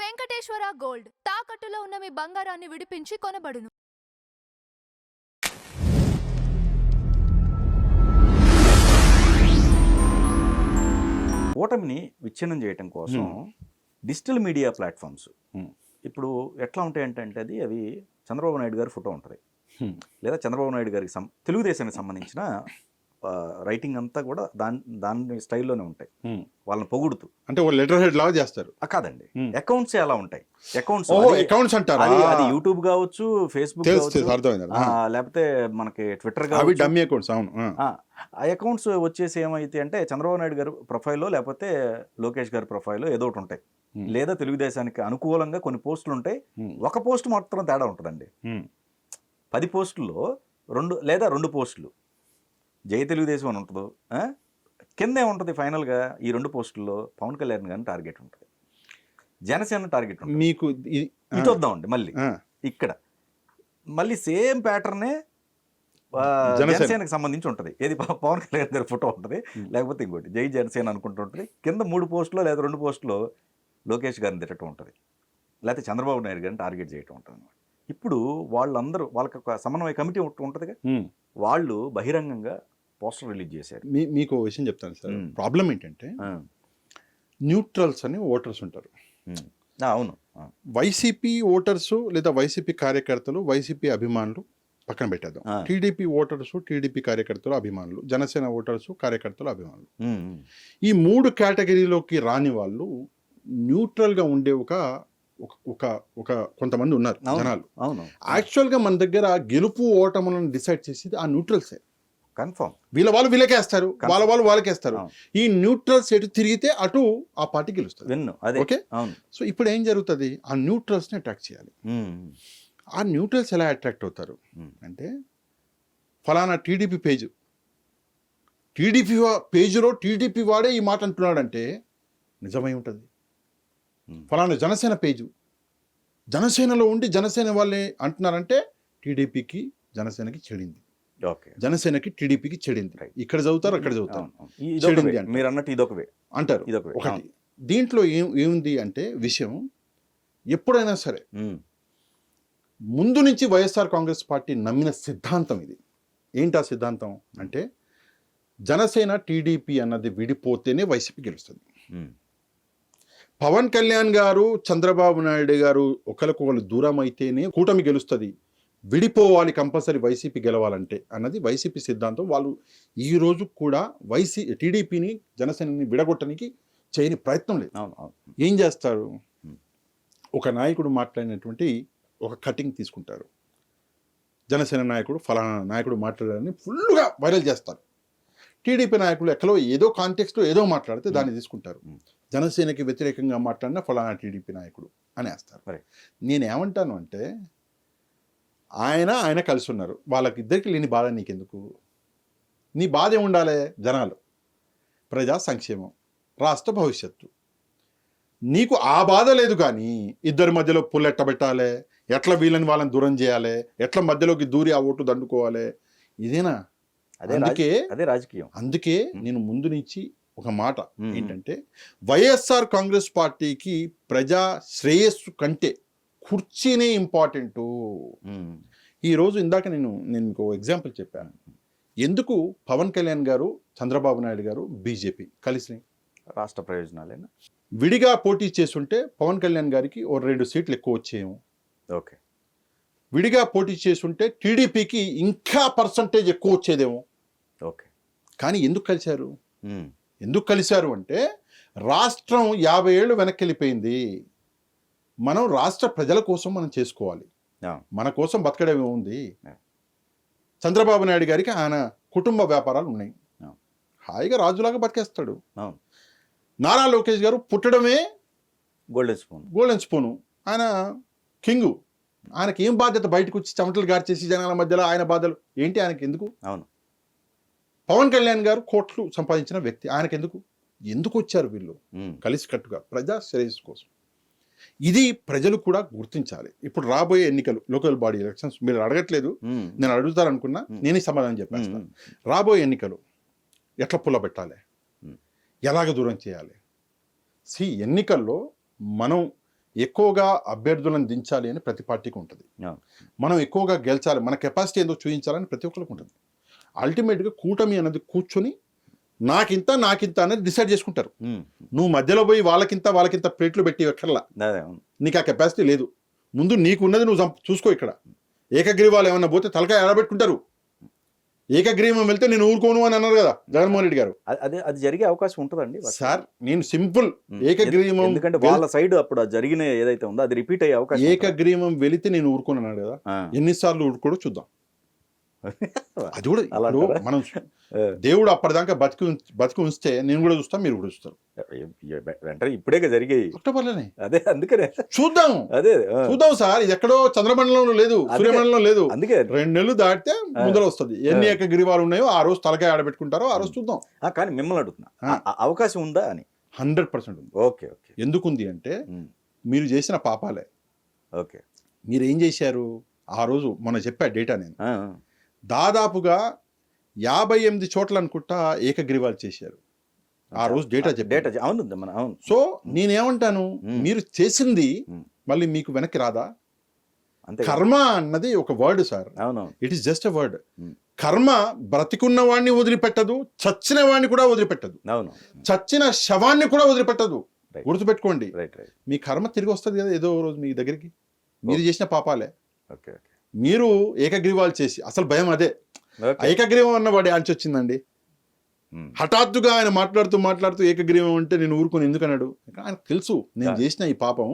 Venkateswara gold తాకట్టులో ఉన్న మీ బంగారాన్ని విడిపించి కొనబడును. ఓటమిని విచ్ఛిన్నం చేయటం కోసం డిజిటల్ మీడియా ప్లాట్ఫామ్స్ ఇప్పుడు ఎట్లా ఉంటాయంటే అవి చంద్రబాబు నాయుడు గారి ఫోటో ఉంటుంది, లేదా చంద్రబాబు నాయుడు గారికి తెలుగుదేశానికి సంబంధించిన రైటింగ్ అంతా కూడా దాని స్టైల్లోనే ఉంటాయి. వాళ్ళని పొగుడుతూ అంటే లెటర్ హెడ్ లాగా చేస్తారు. కాదండి, అకౌంట్స్ ఎలా ఉంటాయి, అకౌంట్స్ అంటారు. అది యూట్యూబ్ కావచ్చు, ఫేస్బుక్ లేకపోతే మనకి ట్విట్టర్ కావచ్చు, డమ్మీ అకౌంట్స్. అవును, ఆ అకౌంట్స్ వచ్చేసి ఏమైతే అంటే చంద్రబాబు నాయుడు గారు ప్రొఫైల్లో లేకపోతే లోకేష్ గారి ప్రొఫైల్లో ఏదో ఒకటి ఉంటాయి, లేదా తెలుగుదేశానికి అనుకూలంగా కొన్ని పోస్టులు ఉంటాయి. ఒక పోస్ట్ మాత్రం తేడా ఉంటుందండి. 10 పోస్టుల్లో 2 లేదా 2 పోస్టులు జై తెలుగుదేశం అని ఉంటుందో, కింద ఏముంటుంది ఫైనల్గా ఈ 2 పోస్టుల్లో పవన్ కళ్యాణ్ గారిని టార్గెట్ ఉంటుంది, జనసేన టార్గెట్ ఉంటుంది. మీకు ఇటు వద్దామండి, మళ్ళీ ఇక్కడ మళ్ళీ సేమ్ ప్యాటర్నే జనసేనకు సంబంధించి ఉంటుంది. ఏది పవన్ కళ్యాణ్ గారి ఫోటో ఉంటుంది, లేకపోతే ఇంకోటి జై జనసేన అనుకుంటుంటుంది. కింద 3 పోస్టులో లేదా 2 పోస్టులో లోకేష్ గారిని తిట్టడం ఉంటుంది, లేకపోతే చంద్రబాబు నాయుడు గారిని టార్గెట్ చేయటం ఉంటుంది అనమాట. ఇప్పుడు వాళ్ళందరూ వాళ్ళకి ఒక సమన్వయ కమిటీ ఉంటుందిగా, వాళ్ళు బహిరంగంగా పోస్టర్ రిలీజ్ చేశారు. మీకు విషయం చెప్తాను సార్. ప్రాబ్లం ఏంటంటే న్యూట్రల్స్ అని ఓటర్స్ ఉంటారు. అవును, వైసీపీ ఓటర్స్ లేదా వైసీపీ కార్యకర్తలు, వైసీపీ అభిమానులు పక్కన పెట్టేద్దాం. టీడీపీ ఓటర్స్, టీడీపీ కార్యకర్తలు, అభిమానులు, జనసేన ఓటర్స్, కార్యకర్తలు, అభిమానులు, ఈ 3 కేటగిరీలోకి రాని వాళ్ళు న్యూట్రల్గా ఉండే ఒక కొంతమంది ఉన్నారు జనాలు. యాక్చువల్గా మన దగ్గర గెలుపు ఓటములను డిసైడ్ చేసేది ఆ న్యూట్రల్సే. కన్ఫర్మ్ వాళ్ళు వీళ్ళకేస్తారు, వాళ్ళు వాళ్ళకేస్తారు. ఈ న్యూట్రల్స్ ఎటు తిరిగితే అటు ఆ పార్టీ గెలుస్తుంది. ఓకే, సో ఇప్పుడు ఏం జరుగుతుంది, ఆ న్యూట్రల్స్ని అట్రాక్ట్ చేయాలి. ఆ న్యూట్రల్స్ ఎలా అట్రాక్ట్ అవుతారు అంటే, ఫలానా టీడీపీ పేజ్లో టీడీపీ వాడే ఈ మాట అంటున్నాడంటే నిజమై ఉంటుంది. ఫలానా జనసేన పేజు, జనసేనలో ఉండి జనసేన వాళ్ళే అంటున్నారంటే టీడీపీకి జనసేనకి చెడింది, జనసేనకి టీడీపీకి చెడింది. ఇక్కడ చదువుతారు, అక్కడ చదువుతారు, మీరు అన్నట్టు ఇదొకవే అంటారు. ఒకటి దీంట్లో ఏముంది అంటే విషయం, ఎప్పుడైనా సరే ముందు నుంచి వైఎస్ఆర్ కాంగ్రెస్ పార్టీ నమ్మిన సిద్ధాంతం ఇది. ఏంటి ఆ సిద్ధాంతం అంటే, జనసేన టీడీపీ అన్నది విడిపోతేనే వైసీపీ గెలుస్తుంది. పవన్ కళ్యాణ్ గారు, చంద్రబాబు నాయుడు గారు ఒకరికొకరు దూరం అయితేనే కూటమి గెలుస్తుంది, విడిపోవాలి కంపల్సరీ వైసీపీ గెలవాలంటే అన్నది వైసీపీ సిద్ధాంతం. వాళ్ళు ఈరోజు కూడా టీడీపీని, జనసేనని విడగొట్టడానికి చేయని ప్రయత్నం లేదు. ఏం చేస్తారు, ఒక నాయకుడు మాట్లాడినటువంటి ఒక కటింగ్ తీసుకుంటారు, జనసేన నాయకుడు ఫలానా నాయకుడు మాట్లాడారని ఫుల్గా వైరల్ చేస్తారు. టీడీపీ నాయకులు ఎక్కడో ఏదో కాంటెక్స్ట్లో ఏదో మాట్లాడితే దాన్ని తీసుకుంటారు, జనసేనకి వ్యతిరేకంగా మాట్లాడిన ఫలానా టీడీపీ నాయకుడు అని వేస్తారు. నేనేమంటాను అంటే, ఆయన కలిసి ఉన్నారు, వాళ్ళకిద్దరికి లేని బాధ నీకెందుకు? నీ బాధ ఏముండాలి? జనాలు, ప్రజా సంక్షేమం, రాష్ట్ర భవిష్యత్తు. నీకు ఆ బాధ లేదు, కానీ ఇద్దరి మధ్యలో పుల్ ఎట్టబెట్టాలి, ఎట్లా వీళ్ళని వాళ్ళని దూరం చేయాలి, ఎట్లా మధ్యలోకి దూరి ఆ ఓటు దండుకోవాలి, ఇదేనా? అదే రాజకీయం. అందుకే నేను ముందు నుంచి ఒక మాట ఏంటంటే, వైఎస్ఆర్ కాంగ్రెస్ పార్టీకి ప్రజా శ్రేయస్సు కంటే కుర్చీనే ఇంపార్టెంటు. ఈరోజు ఇందాక నేను మీకు ఎగ్జాంపుల్ చెప్పాను. ఎందుకు పవన్ కళ్యాణ్ గారు, చంద్రబాబు నాయుడు గారు, బీజేపీ కలిసి రాష్ట్ర ప్రయోజనాలేనా? విడిగా పోటీ చేస్తుంటే పవన్ కళ్యాణ్ గారికి 2 సీట్లు ఎక్కువ వచ్చేమో. ఓకే, విడిగా పోటీ చేస్తుంటే టీడీపీకి ఇంకా పర్సంటేజ్ ఎక్కువ వచ్చేదేమో. ఓకే, కానీ ఎందుకు కలిశారు అంటే, రాష్ట్రం 50 ఏళ్ళు వెనక్కి వెళ్ళిపోయింది. మనం రాష్ట్ర ప్రజల కోసం మనం చేసుకోవాలి, మన కోసం బతకడమే ఉంది. చంద్రబాబు నాయుడు గారికి ఆయన కుటుంబ వ్యాపారాలు ఉన్నాయి, హాయిగా రాజులాగా బతికేస్తాడు. నారా లోకేష్ గారు పుట్టడమే గోల్డెన్ స్పూను, ఆయన కింగు. ఆయనకి ఏం బాధ్యత? బయటకు వచ్చి చెమటలు గార్చేసి జనాల మధ్యలో ఆయన బాధలు ఏంటి ఆయనకి ఎందుకు? అవును. పవన్ కళ్యాణ్ గారు కోట్లు సంపాదించిన వ్యక్తి, ఆయనకి ఎందుకు వచ్చారు వీళ్ళు కలిసి కట్టుగా? ప్రజా శ్రేయస్సు కోసం. ఇది ప్రజలు కూడా గుర్తించాలి. ఇప్పుడు రాబోయే ఎన్నికలు, లోకల్ బాడీ ఎలక్షన్స్, మీరు అడగట్లేదు, నేను అడుగుతారనుకున్నా, నేనే సమాధానం చెప్పేస్తాను. రాబోయే ఎన్నికలు ఎట్లా పుల్లబెట్టాలి, ఎలాగ దూరం చేయాలి? ఎన్నికల్లో మనం ఎక్కువగా అభ్యర్థులను దించాలి అని ప్రతి పార్టీకి ఉంటుంది. మనం ఎక్కువగా గెలిచాలి, మన కెపాసిటీ ఏందో చూపించాలని ప్రతి ఒక్కరికి ఉంటుంది. అల్టిమేట్గా కూటమి అనేది కూర్చొని నాకింత అనేది డిసైడ్ చేసుకుంటారు. నువ్వు మధ్యలో పోయి వాళ్ళకింత ప్లేట్లు పెట్టి ఎక్కర్లా, నీకు ఆ కెపాసిటీ లేదు. ముందు నీకున్నది నువ్వు చూసుకో. ఇక్కడ ఏకగ్రీవాలు ఏమన్నా పోతే తలకాయ ఆడబెట్టుకుంటారు. ఏకగ్రీవం వెళ్తే నేను ఊరుకోను అని అన్నారు కదా జగన్మోహన్ రెడ్డి గారు. అది జరిగే అవకాశం ఉంటుందండి సార్. నేను సింపుల్ ఏకగ్రీవం, ఎందుకంటే వాళ్ళ సైడ్ అప్పుడు జరిగిన ఏదైతే ఉందో అది రిపీట్ అయ్యే అవకాశం. ఏకగ్రీవం వెళితే నేను ఊరుకోను అన్నాడు కదా, ఎన్నిసార్లు ఊరుకోడో చూద్దాం. అది కూడా మనం దేవుడు అప్పటిదాకా బతికి ఉంచితే నేను కూడా చూస్తాం, మీరు కూడా చూస్తారు. వెంటనే ఇప్పుడే జరిగాయి అక్టోబర్లోనే. అదే అందుకనే చూద్దాం సార్. ఇది ఎక్కడో చంద్రమండలంలో లేదు, సూర్యమండలంలో లేదు. అందుకే 2 నెలలు దాటితే ముందర వస్తుంది. ఎన్ని ఏకగ్రీవాలు ఉన్నాయో ఆ రోజు తలకాయ ఆడబెట్టుకుంటారో ఆ రోజు చూద్దాం. కానీ మిమ్మల్ని అడుగుతున్నా, అవకాశం ఉందా అని. 100% ఉంది. ఓకే. ఎందుకుంది అంటే మీరు చేసిన పాపాలే. ఓకే. మీరు ఏం చేశారు ఆ రోజు? మొన్న చెప్పా డేటా నేను. దాదాపుగా 58 చోట్ల అనుకుంటా ఏకగ్రీవాలు చేశారు ఆ రోజు. డేటా అవును. సో నేనేమంటాను, మీరు చేసింది మళ్ళీ మీకు వెనక్కి రాదా? కర్మ అన్నది ఒక word sir. It is just a word. కర్మ బ్రతికున్న వాడిని వదిలిపెట్టదు, చచ్చిన వాడిని కూడా వదిలిపెట్టదు, చచ్చిన శవాన్ని కూడా వదిలిపెట్టదు. గుర్తుపెట్టుకోండి. మీ కర్మ తిరిగి వస్తుంది కదా ఏదో రోజు మీ దగ్గరికి. మీరు చేసిన పాపాలే. మీరు ఏకగ్రీవాలు చేసి, అసలు భయం అదే. ఏకగ్రీవం అన్న వాడి ఆంచి వచ్చిందండి. హఠాత్తుగా ఆయన మాట్లాడుతూ ఏకగ్రీవం అంటే నేను ఊరుకొని ఎందుకన్నాడు? ఆయన తెలుసు నేను చేసిన ఈ పాపం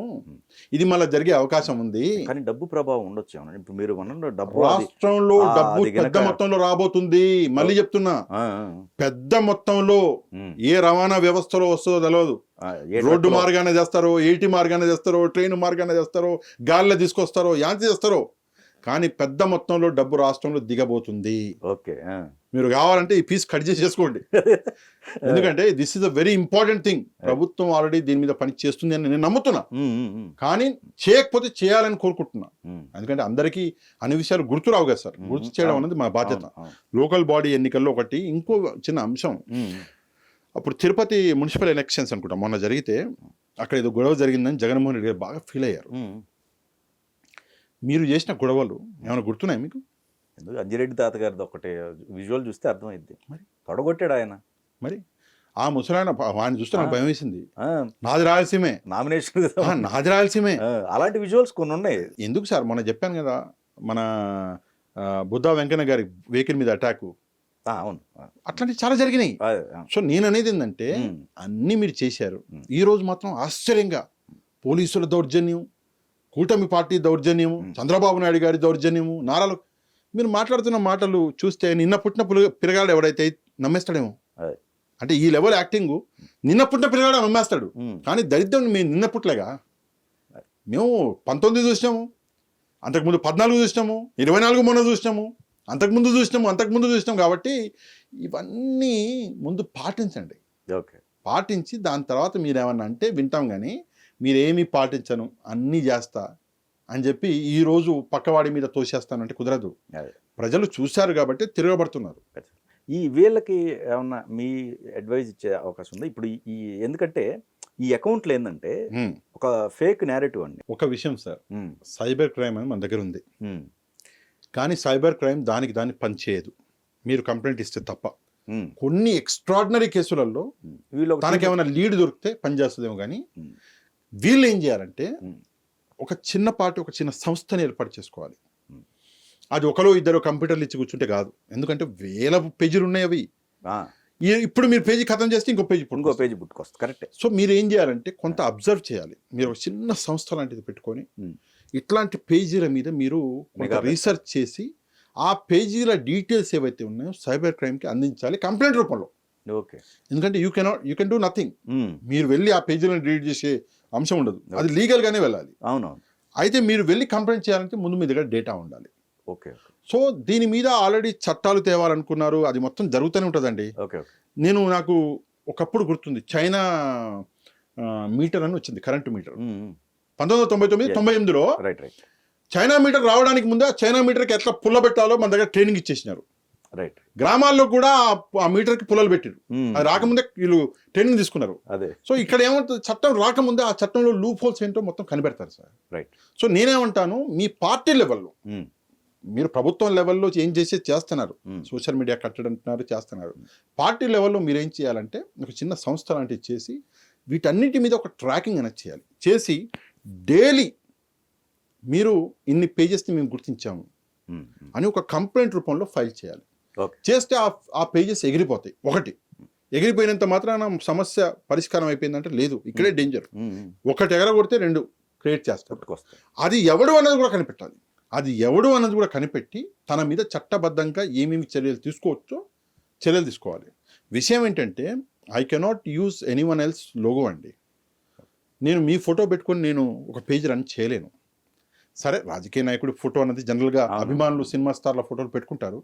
ఇది మళ్ళీ జరిగే అవకాశం ఉంది. కానీ డబ్బు ప్రభావం ఉండొచ్చు. ఇప్పుడు మీరు డబ్బు, రాష్ట్రంలో డబ్బు పెద్ద మొత్తంలో రాబోతుంది. మళ్ళీ చెప్తున్నా, పెద్ద మొత్తంలో ఏ రవాణా వ్యవస్థలో వస్తుందో తెలియదు. రోడ్డు మార్గానే చేస్తారో, ఏటీ మార్గానే చేస్తారో, ట్రైన్ మార్గానే చేస్తారో, గాలిలో తీసుకొస్తారో, యాంతి చేస్తారో, కానీ పెద్ద మొత్తంలో డబ్బు రాష్ట్రంలో దిగబోతుంది. ఓకే. మీరు కావాలంటే ఈ పీస్ కట్ చేసుకోండి. ఎందుకంటే this is a very important thing. ప్రభుత్వం ఆల్రెడీ దీని మీద పని చేస్తుంది అని నేను నమ్ముతున్నా. కానీ చేయకపోతే చేయాలని కోరుకుంటున్నా. ఎందుకంటే అందరికీ అన్ని విషయాలు గుర్తురావు కదా సార్. గుర్తు చేయడం అనేది మా బాధ్యత. లోకల్ బాడీ ఎన్నికల్లో ఒకటి ఇంకో చిన్న అంశం. అప్పుడు తిరుపతి మున్సిపల్ ఎలక్షన్స్ అనుకుంటా మొన్న జరిగితే, అక్కడ ఏదో గొడవ జరిగిందని జగన్మోహన్ రెడ్డి గారు బాగా ఫీల్ అయ్యారు. మీరు చేసిన గొడవలు ఏమైనా గుర్తున్నాయి మీకు? అంజిరెడ్డి తాతగారిది ఒకటి విజువల్ చూస్తే అర్థమైంది. మరి తొడగొట్టాడు ఆయన. మరి ఆ ముసలాయన వాడిని చూస్తే నాకు భయం వేసింది. నాది రాయలసీమే, నామినేషన్ నాది రాయలసీమే. అలాంటి విజువల్స్ కొన్ని ఉన్నాయి. ఎందుకు సార్, మొన్న చెప్పాను కదా, మన బుద్ధా వెంకన్న గారి వెహికల్ మీద అటాకు. అవును, అట్లాంటివి చాలా జరిగినాయి. సో నేను అనేది ఏంటంటే అన్నీ మీరు చేశారు. ఈ రోజు మాత్రం ఆశ్చర్యంగా పోలీసుల దౌర్జన్యం, కూటమి పార్టీ దౌర్జన్యము, చంద్రబాబు నాయుడు గారి దౌర్జన్యము, నారాలు. మీరు మాట్లాడుతున్న మాటలు చూస్తే నిన్న పుట్టిన పిల్లగాడు ఎవడైతే నమ్మేస్తాడేమో. అంటే ఈ లెవెల్ యాక్టింగ్ నిన్న పుట్టిన పిల్లగాడు నమ్మేస్తాడు. కానీ దరిద్రం మేము నిన్న పుట్టలేగా. మేము 19 చూసినాము, అంతకుముందు 14 చూసినాము, 24 మొన్న చూసినాము, అంతకుముందు చూసినాం. కాబట్టి ఇవన్నీ ముందు పాటించండి. పాటించి దాని తర్వాత మీరేమన్నా అంటే వింటాం. కానీ మీరేమీ పాటించను, అన్నీ చేస్తా అని చెప్పి ఈరోజు పక్కవాడి మీద తోసేస్తానంటే కుదరదు. ప్రజలు చూశారు కాబట్టి తిరగబడుతున్నారు. ఈ వీళ్ళకి ఏమన్నా మీ అడ్వైజ్ ఇచ్చే అవకాశం ఉందా? ఇప్పుడు ఎందుకంటే ఈ అకౌంట్లు ఏంటంటే ఒక ఫేక్ నేరేటివ్ అండి. ఒక విషయం సార్, సైబర్ క్రైమ్ అని మన దగ్గర ఉంది. కానీ సైబర్ క్రైమ్ దాన్ని పనిచేయదు మీరు కంప్లైంట్ ఇస్తే తప్ప. కొన్ని ఎక్స్ట్రాడినరీ కేసులలో తనకేమైనా లీడ్ దొరికితే పనిచేస్తుందేమో. కానీ వీళ్ళు ఏం చేయాలంటే ఒక చిన్న సంస్థని ఏర్పాటు చేసుకోవాలి. అది ఒకరో ఇద్దరు కంప్యూటర్లు ఇచ్చి కూర్చుంటే కాదు. ఎందుకంటే 1000 పేజీలు ఉన్నాయి అవి. ఇప్పుడు మీరు పేజీ ఖతం చేస్తే ఇంకో పేజీ పుట్టుకొస్తుంది. కరెక్ట్. సో మీరు ఏం చేయాలంటే కొంత అబ్జర్వ్ చేయాలి. మీరు ఒక చిన్న సంస్థ లాంటిది పెట్టుకొని ఇట్లాంటి పేజీల మీద మీరు రీసెర్చ్ చేసి ఆ పేజీల డీటెయిల్స్ ఏవైతే ఉన్నాయో సైబర్ క్రైమ్కి అందించాలి కంప్లైంట్ రూపంలో. ఎందుకంటే యూ కెన్ డూ నథింగ్. మీరు వెళ్ళి ఆ పేజీలను రీడ్ చేసే అంశం ఉండదు. అది లీగల్ గానే వెళ్ళాలి. అవునవును. అయితే మీరు వెళ్ళి కంప్లైంట్ చేయాలంటే ముందు మీ దగ్గర డేటా ఉండాలి. సో దీని మీద ఆల్రెడీ చట్టాలు తేవాలనుకున్నారు. అది మొత్తం జరుగుతూనే ఉంటుందండి. నాకు ఒకప్పుడు గుర్తుంది, చైనా మీటర్ అని వచ్చింది, కరెంటు మీటర్. 1999-98లో చైనా మీటర్ రావడానికి ముందే చైనా మీటర్కి ఎట్లా పుల్ల పెట్టాలో మన దగ్గర ట్రైనింగ్ ఇచ్చేసినారు. రైట్. గ్రామాల్లో కూడా ఆ మీటర్కి పుల్లలు పెట్టారు. అది రాకముందే వీళ్ళు ట్రైనింగ్ తీసుకున్నారు. అదే. సో ఇక్కడ ఏమంటుంది, చట్టం రాకముందే ఆ చట్టంలో లూప్ హోల్స్ ఏంటో మొత్తం కనిపెడతారు సార్. రైట్. సో నేనేమంటాను, మీ పార్టీ లెవెల్లో మీరు ప్రభుత్వం లెవెల్లో ఏం చేస్తున్నారు, సోషల్ మీడియా కట్టడి అంటున్నారు, చేస్తున్నారు. పార్టీ లెవెల్లో మీరు ఏం చేయాలంటే ఒక చిన్న సంస్థ లాంటివి చేసి వీటన్నిటి మీద ఒక ట్రాకింగ్ అనేది చేయాలి. చేసి డైలీ మీరు ఇన్ని పేజెస్ని మేము గుర్తించాము అని ఒక కంప్లైంట్ రూపంలో ఫైల్ చేయాలి. చేస్తే ఆ పేజెస్ ఎగిరిపోతాయి. ఒకటి ఎగిరిపోయినంత మాత్రాన సమస్య పరిష్కారం అయిపోయిందంటే లేదు, ఇక్కడే డేంజర్. ఒకటి ఎగరగొడితే రెండు క్రియేట్ చేస్తారు. అది ఎవడు అన్నది కూడా కనిపెట్టాలి. అది ఎవడు అన్నది కూడా కనిపెట్టి తన మీద చట్టబద్ధంగా ఏమేమి చర్యలు తీసుకోవచ్చో చర్యలు తీసుకోవాలి. విషయం ఏంటంటే I cannot use anyone else logo అండి. నేను మీ ఫోటో పెట్టుకొని నేను ఒక పేజ్ రన్ చేయలేను. సరే, రాజకీయ నాయకుడి ఫోటో అన్నది జనరల్గా అభిమానులు సినిమా స్టార్ల ఫోటోలు పెట్టుకుంటారు,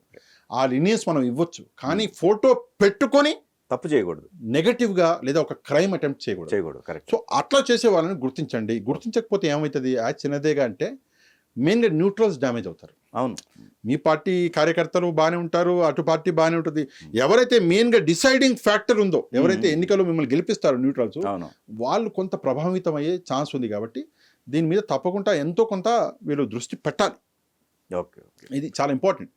ఆ లినియన్స్ మనం ఇవ్వచ్చు. కానీ ఫోటో పెట్టుకొని తప్పు చేయకూడదు, నెగటివ్గా లేదా ఒక క్రైమ్ అటెంప్ట్ చేయకూడదు. కరెక్ట్. సో అట్లా చేసే వాళ్ళని గుర్తించండి. గుర్తించకపోతే ఏమవుతుంది, చిన్నదేగా అంటే మెయిన్గా న్యూట్రల్స్ డ్యామేజ్ అవుతారు. అవును, మీ పార్టీ కార్యకర్తలు బాగానే ఉంటారు, అటు పార్టీ బాగానే ఉంటుంది. ఎవరైతే మెయిన్గా డిసైడింగ్ ఫ్యాక్టర్ ఉందో, ఎవరైతే ఎన్నికల్లో మిమ్మల్ని గెలిపిస్తారో న్యూట్రల్స్, వాళ్ళు కొంత ప్రభావితం అయ్యే ఛాన్స్ ఉంది. కాబట్టి దీని మీద తప్పకుండా ఎంతో కొంత వీళ్ళు దృష్టి పెట్టాలి. ఓకే, ఇది చాలా ఇంపార్టెంట్.